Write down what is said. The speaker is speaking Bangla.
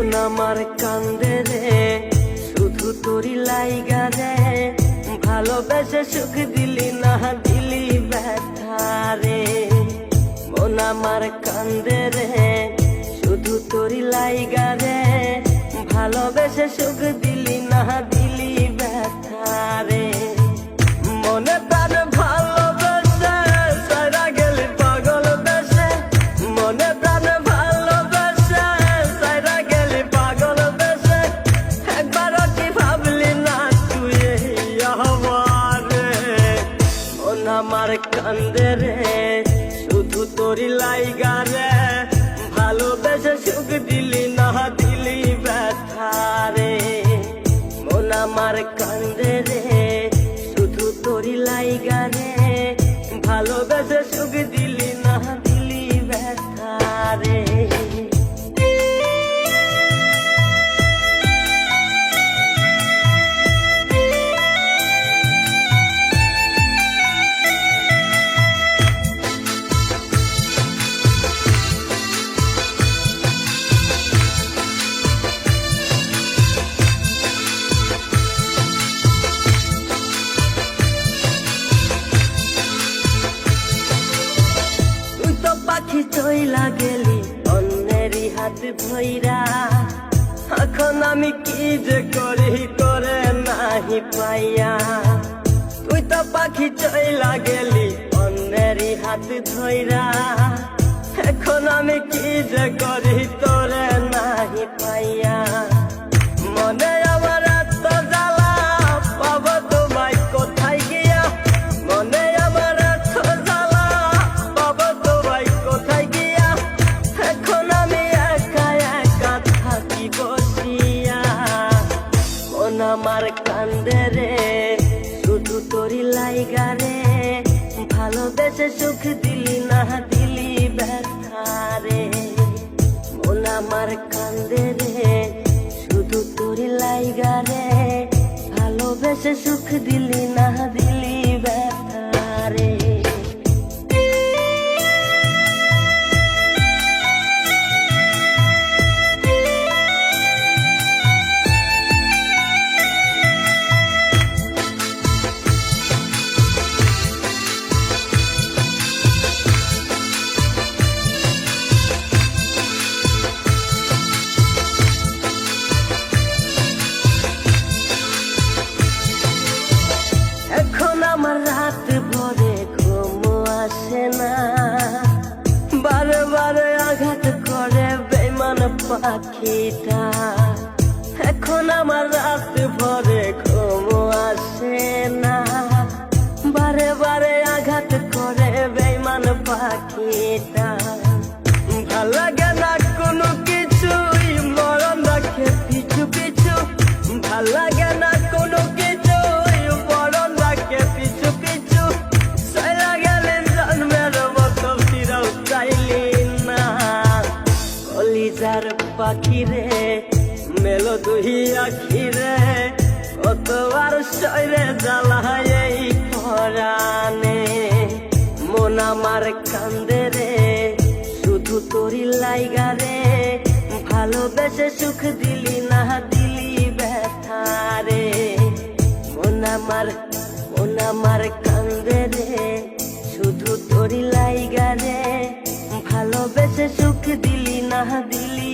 মন আমার কান্দে রে শুধু তোরি লাইগা রে, ভালোবেসে সুখ দিলি না দিলি ব্যথা রে। মন আমার কান্দে রে শুধু তোরি লাইগা রে, ভালোবেসে সুখ দিলি না দিলি ব্যথা রে। মনে প্রাণ ভালোবেসে সারা গেলি পাগল বেশে, মনে প্রাণ ভালোবেসে সারা গেলি পাগল বেশে, একবারও কি ভাবলি না তুই আমারে। মন আমার কান্দে রে শুধু তোরি লাইগা রে, ভালোবেসে সুখ দিলি না দিলি ব্যথা রে। মন আমার কান্দে রে শুধু তোরি লাইগা রে, ভালোবেসে সুখ দিলি না দিলি ব্যথা রে। পাখি চইলা গেলি অন্যেরই হাত ধইরা, এখন আমি কি যে করি করে নাহি পাইয়া। তুই তো পাখি চইলা গেলি অন্যেরই হাত ধইরা, এখন আমি কি যে করি তোরে নাহি পাইয়া। মনে আমার এত জ্বালা পাবো তোমায় কোথায় গিয়া, মনে আমার এত জ্বালা পাবো তোমায় কোথায় গিয়া, এখন আমি একা একা থাকি বসিয়া। মন আমার কান্দে রে শুধু তোরি লাইগা রে, ভালোবেসে সুখ দিলি না দিলি ব্যথা রে। মন আমার কান্দে রে শুধু তোরি লাইগা রে, ভালোবেসে সুখ দিলি না দিলি ব্যথা রে। এখন আমার রাত ভরে ঘুম আসে না, বারে বারে আঘাত করে বেঈমান পাখিটা। এখন আমার রাত ভরে ঘুম আসে না, বারে বারে আঘাত করে বেঈমান পাখিটা। ভাল লাগে না কোনো কিছুই মরণ রাখে পিছু পিছু, ভাল লাগে না কোনো কিছুই মরণ রাখে পিছু পিছু। সারা গেলেন জন্মের মতো ফিরেও চাইলি না, কলিজার পাখি রে মেলো দুই আখি রে, কতবার শরীরে জ্বালায় এই পরাণে। মন আমার কান্দে রে শুধু তোরি লাইগা রে, ভালোবেসে সুখ দিলি না দিলি ব্যথা রে। মন আমার কান্দে রে শুধু তোরি লাইগা রে, ভালোবেসে সুখ দিলি না দিলি